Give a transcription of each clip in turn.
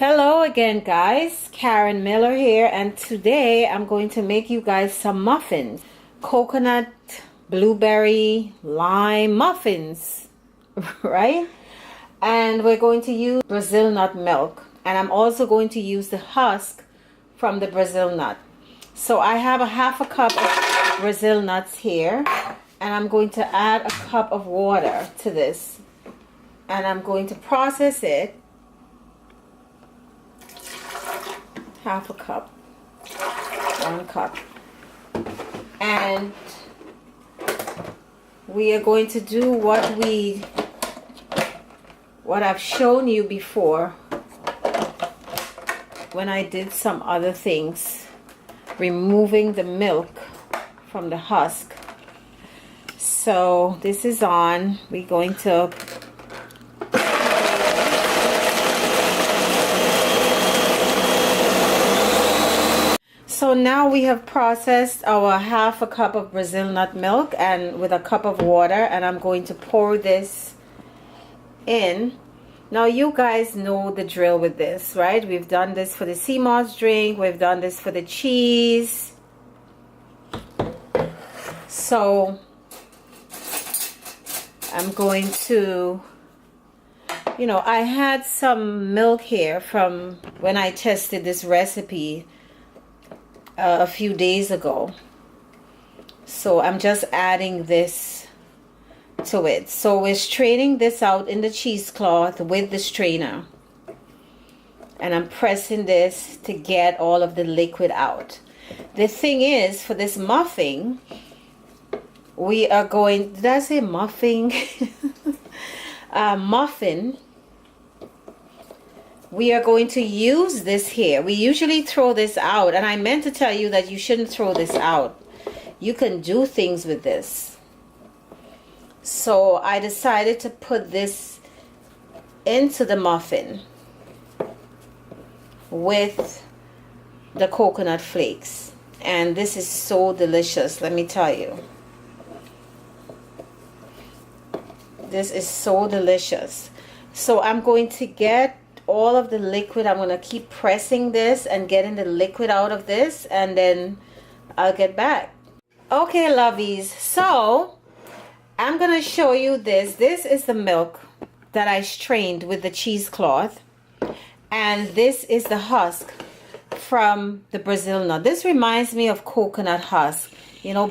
Hello again, guys. Karen Miller here, and today I'm going to make you guys some muffins. Coconut, blueberry, lime muffins, right? And we're going to use Brazil nut milk, and I'm also going to use the husk from the Brazil nut. So I have a half a cup of Brazil nuts here, and I'm going to add a cup of water to this, and I'm going to process it. Half a cup, 1 cup, and we are going to do what I've shown you before when I did some other things, removing the milk from the husk. So this is on. We're going to So now we have processed our half a cup of Brazil nut milk and with a cup of water, and I'm going to pour this in. Now you guys know the drill with this, right? We've done this for the sea moss drink, we've done this for the cheese. So I'm going to, I had some milk here from when I tested this recipe a few days ago, so I'm just adding this to it. So we're straining this out in the cheesecloth with the strainer, and I'm pressing this to get all of the liquid out. The thing is, for this muffin, we are going, did I say muffin? Muffin. We are going to use this here. We usually throw this out, and I meant to tell you that you shouldn't throw this out. You can do things with this. So I decided to put this into the muffin with the coconut flakes, and this is so delicious, let me tell you. This is so delicious. So I'm going to get all of the liquid. I'm going to keep pressing this and getting the liquid out of this, and then I'll get back. Okay, lovies, so I'm going to show you this. This is the milk that I strained with the cheesecloth, and this is the husk from the Brazil nut. This reminds me of coconut husk.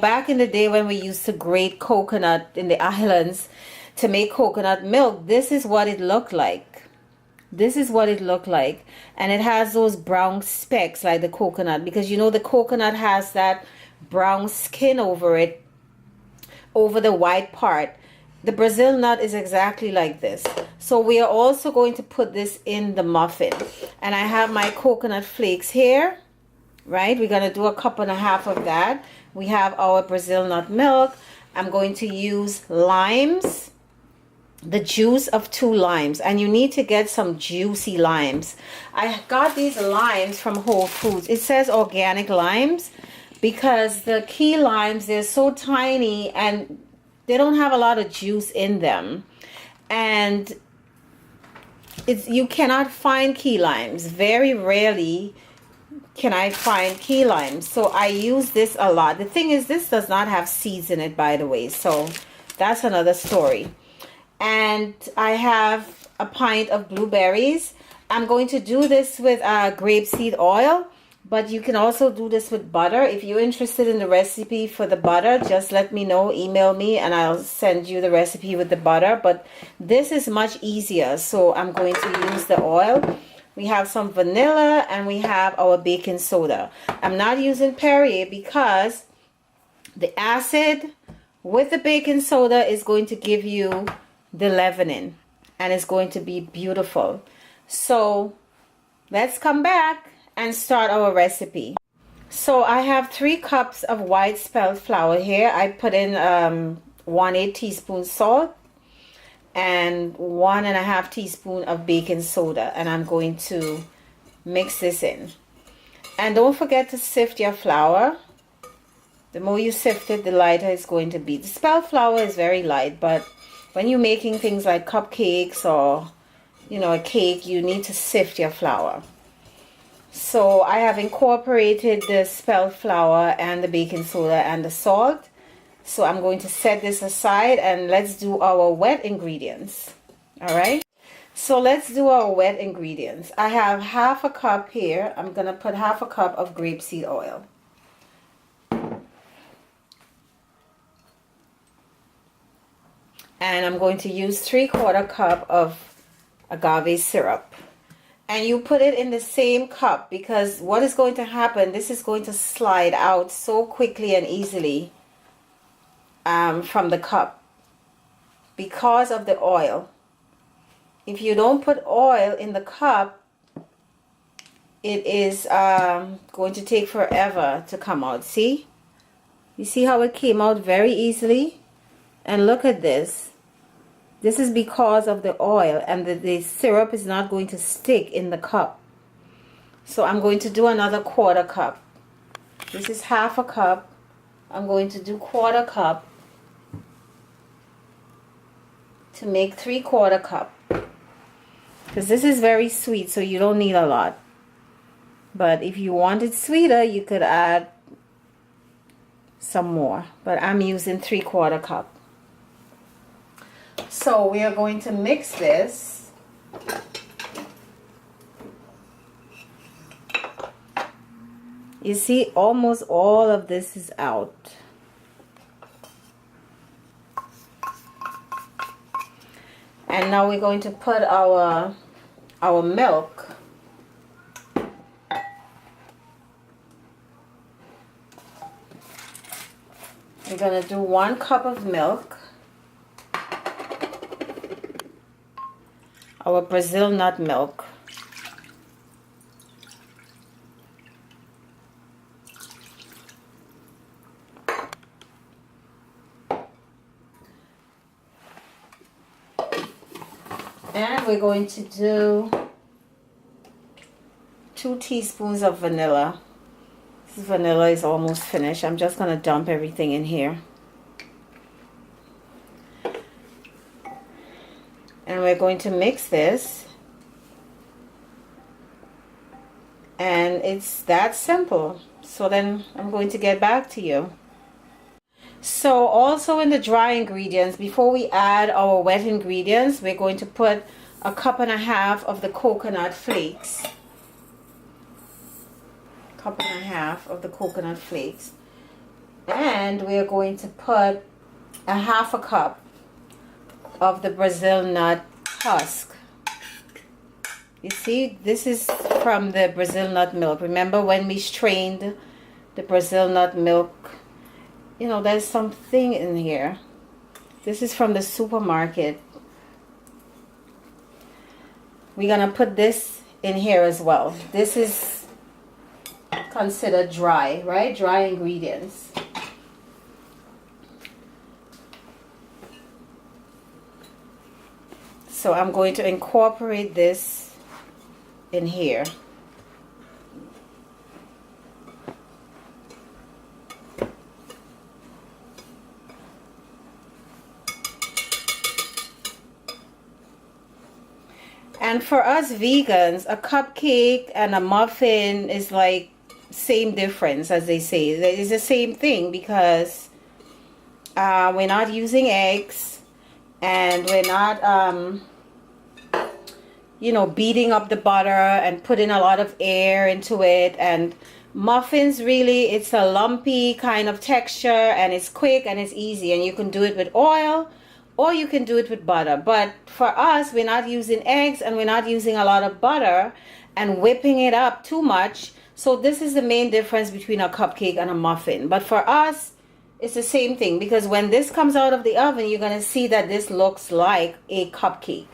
Back in the day when we used to grate coconut in the islands to make coconut milk, this is what it looked like. This is what it looked like, and it has those brown specks like the coconut, because the coconut has that brown skin over it, over the white part. The Brazil nut is exactly like this. So we are also going to put this in the muffin, and I have my coconut flakes here, right? We're going to do a cup and a half of that. We have our Brazil nut milk. I'm going to use limes, the juice of 2 limes, and you need to get some juicy limes. I got these limes from Whole Foods. It says organic limes because the key limes, they're so tiny and they don't have a lot of juice in them, and you cannot find key limes. Very rarely can I find key limes, so I use this a lot. The thing is, this does not have seeds in it, by the way, so that's another story. And I have a pint of blueberries. I'm going to do this with grapeseed oil, but you can also do this with butter. If you're interested in the recipe for the butter, just let me know, email me, and I'll send you the recipe with the butter. But this is much easier, so I'm going to use the oil. We have some vanilla, and we have our baking soda. I'm not using Perrier because the acid with the baking soda is going to give you the leavening, and it's going to be beautiful. So let's come back and start our recipe. So I have 3 cups of white spelt flour here. I put in 1/8 teaspoon salt and 1.5 teaspoon of baking soda, and I'm going to mix this in. And don't forget to sift your flour. The more you sift it, the lighter it's going to be. The spelt flour is very light, but when you're making things like cupcakes or you know, a cake, you need to sift your flour. So I have incorporated the spelt flour and the baking soda and the salt. So I'm going to set this aside and let's do our wet ingredients. All right. So let's do our wet ingredients. I have half a cup here. I'm going to put half a cup of grapeseed oil. And I'm going to use 3/4 cup of agave syrup. And you put it in the same cup because what is going to happen, this is going to slide out so quickly and easily from the cup because of the oil. If you don't put oil in the cup, it is going to take forever to come out. See? You see how it came out very easily? And look at this. This is because of the oil, and the syrup is not going to stick in the cup. So I'm going to do another 1/4 cup. This is half a cup. I'm going to do 1/4 cup to make 3/4 cup. Because this is very sweet, so you don't need a lot. But if you want it sweeter, you could add some more. But I'm using 3/4 cup. So we are going to mix this. You see, almost all of this is out. And now we're going to put our milk. We're going to do 1 cup of milk. Our Brazil nut milk. And we're going to do 2 teaspoons of vanilla. This vanilla is almost finished. I'm just going to dump everything in here. And we're going to mix this. And it's that simple. So then I'm going to get back to you. So also in the dry ingredients, before we add our wet ingredients, we're going to put 1.5 cups of the coconut flakes. 1.5 cups of the coconut flakes. And we're going to put 1/2 cup of the Brazil nut husk. You see, this is from the Brazil nut milk. Remember when we strained the Brazil nut milk? You know, there's something in here. This is from the supermarket. We're gonna put this in here as well. This is considered dry, right? Dry ingredients. So I'm going to incorporate this in here. And for us vegans, a cupcake and a muffin is like same difference, as they say. It's the same thing because we're not using eggs, and we're not you know, beating up the butter and putting a lot of air into it. And muffins, really, it's a lumpy kind of texture, and it's quick and it's easy, and you can do it with oil or you can do it with butter. But for us, we're not using eggs and we're not using a lot of butter and whipping it up too much. So this is the main difference between a cupcake and a muffin. But for us, it's the same thing, because when this comes out of the oven, you're going to see that this looks like a cupcake.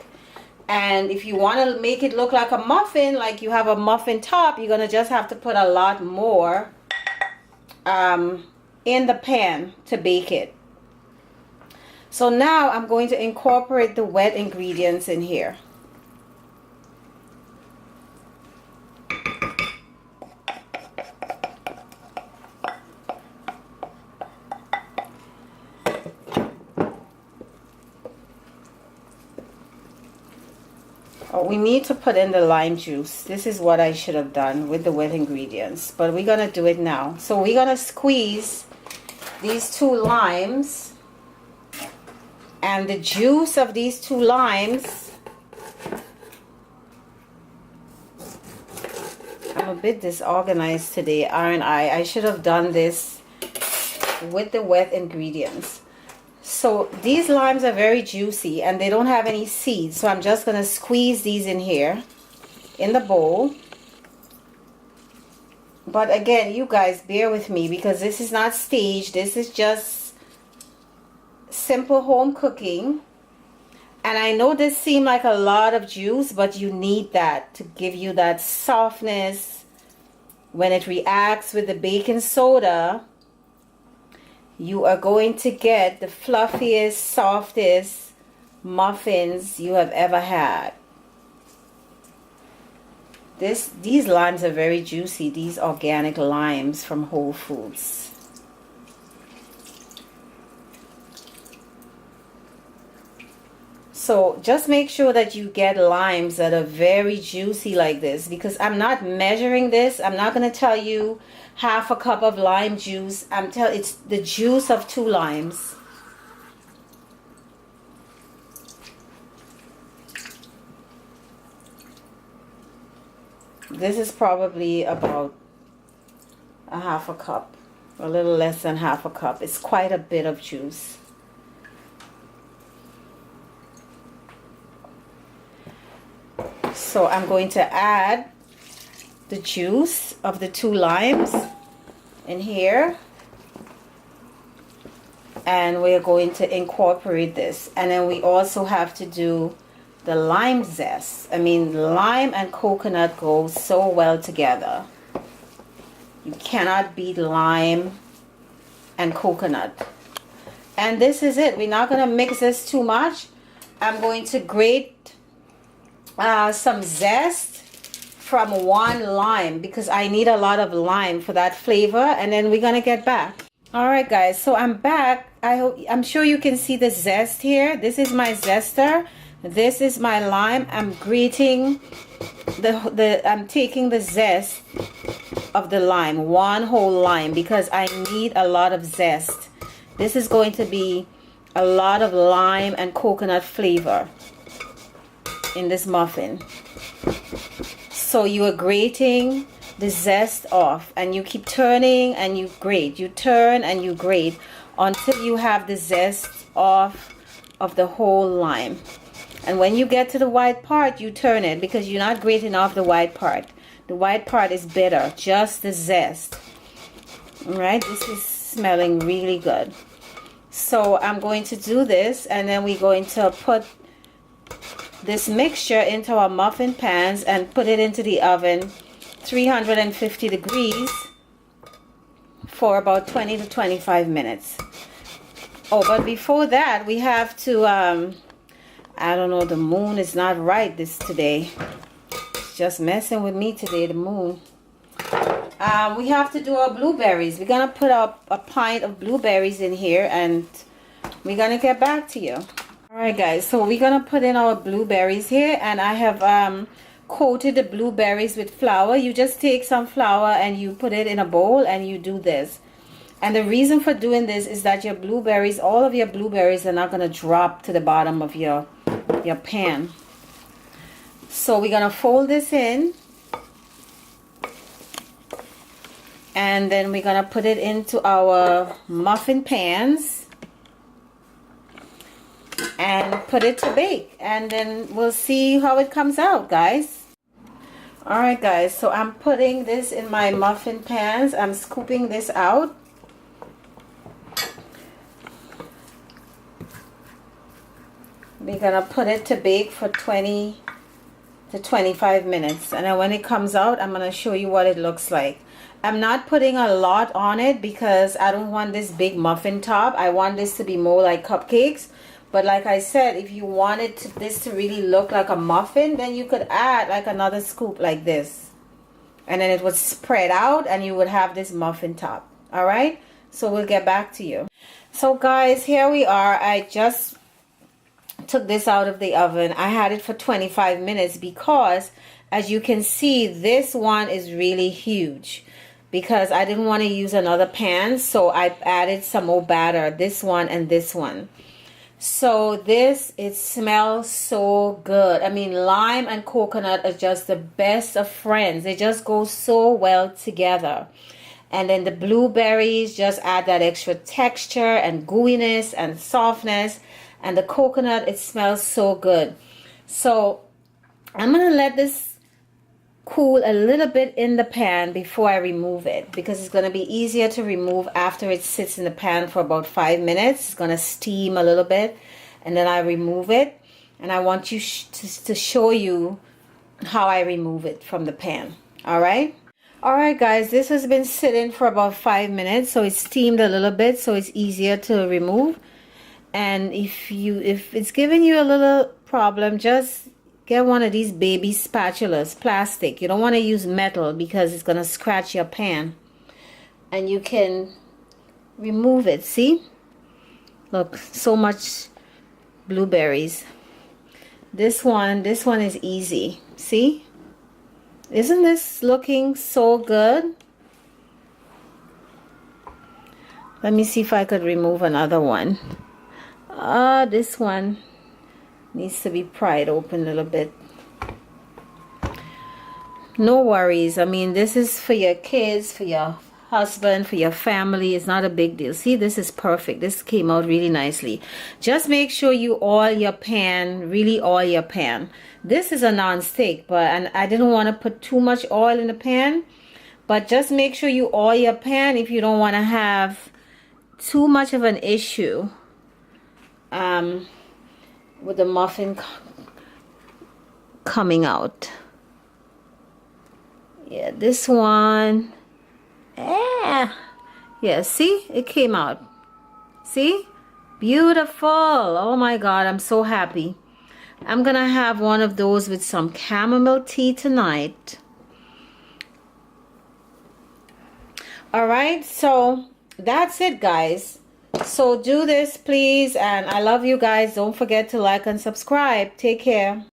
And if you want to make it look like a muffin, like you have a muffin top, you're going to just have to put a lot more in the pan to bake it. So now I'm going to incorporate the wet ingredients in here. we need to put in the lime juice. This is what I should have done with the wet ingredients, but we're gonna do it now. So we're gonna squeeze these 2 limes, and the juice of these 2 limes, I'm a bit disorganized today, aren't I? I should have done this with the wet ingredients. So these limes are very juicy and they don't have any seeds, so I'm just going to squeeze these in here in the bowl. But again, you guys bear with me because this is not staged. This is just simple home cooking. And I know this seemed like a lot of juice, but you need that to give you that softness. When it reacts with the baking soda, you are going to get the fluffiest, softest muffins you have ever had. These limes are very juicy, these organic limes from Whole Foods. So just make sure that you get limes that are very juicy like this, because I'm not measuring this. I'm not going to tell you half a cup of lime juice. It's the juice of 2 limes. This is probably about a half a cup, a little less than half a cup. It's quite a bit of juice. So I'm going to add the juice of the 2 limes in here, and we're going to incorporate this. And then we also have to do the lime zest. I mean, lime and coconut go so well together. You cannot beat lime and coconut. And this is it. We're not going to mix this too much. I'm going to grate some zest from 1 lime because I need a lot of lime for that flavor, and then we're gonna get back. All right guys, so I'm back. I'm sure you can see the zest here. This is my zester, this is my lime. I'm grating I'm taking the zest of the lime, 1 whole lime, because I need a lot of zest. This is going to be a lot of lime and coconut flavor in this muffin. So you are grating the zest off, and you keep turning and you grate. You turn and you grate until you have the zest off of the whole lime. And when you get to the white part, you turn it, because you're not grating off the white part. The white part is bitter, just the zest. All right, this is smelling really good. So I'm going to do this, and then we're going to put this mixture into our muffin pans and put it into the oven 350 degrees for about 20 to 25 minutes. Oh, but before that we have to I don't know, the moon is not right today. It's just messing with me today, the moon. We have to do our blueberries. We're gonna put up a pint of blueberries in here, and we're gonna get back to you. Alright guys, so we're gonna put in our blueberries here, and I have coated the blueberries with flour. You just take some flour and you put it in a bowl and you do this. And the reason for doing this is that your blueberries, all of your blueberries, are not gonna drop to the bottom of your pan. So we're gonna fold this in, and then we're gonna put it into our muffin pans and put it to bake, and then we'll see how it comes out, guys. All right guys, so I'm putting this in my muffin pans. I'm scooping this out. We're gonna put it to bake for 20 to 25 minutes, and then when it comes out, I'm gonna show you what it looks like. I'm not putting a lot on it because I don't want this big muffin top. I want this to be more like cupcakes. But like I said, if you wanted this to really look like a muffin, then you could add like another scoop like this. And then it would spread out and you would have this muffin top. All right? So we'll get back to you. So guys, here we are. I just took this out of the oven. I had it for 25 minutes because, as you can see, this one is really huge because I didn't want to use another pan, so I added some more batter, this one and this one. So this, it smells so good. I mean, lime and coconut are just the best of friends. They just go so well together. And then the blueberries just add that extra texture and gooiness and softness. And the coconut, it smells so good. So I'm going to let this cool a little bit in the pan before I remove it, because it's going to be easier to remove after it sits in the pan for about 5 minutes. It's going to steam a little bit, and then I remove it. And I want you to show you how I remove it from the pan. All right guys, this has been sitting for about 5 minutes, so it's steamed a little bit, so it's easier to remove. And if it's giving you a little problem, just get one of these baby spatulas, plastic. You don't want to use metal because it's going to scratch your pan. And you can remove it. See? Look, so much blueberries. This one is easy. See? Isn't this looking so good? Let me see if I could remove another one. This one needs to be pried open a little bit. No worries. I mean, this is for your kids, for your husband, for your family. It's not a big deal. See, this is perfect. This came out really nicely. Just make sure you oil your pan, really oil your pan. This is a non-stick, and I didn't want to put too much oil in the pan, but just make sure you oil your pan if you don't want to have too much of an issue with the muffin coming out. Yeah, this one. Yeah, see? It came out. See? Beautiful. Oh my God, I'm so happy. I'm gonna have one of those with some chamomile tea tonight. All right, so that's it, guys. So do this, please, and I love you guys. Don't forget to like and subscribe. Take care.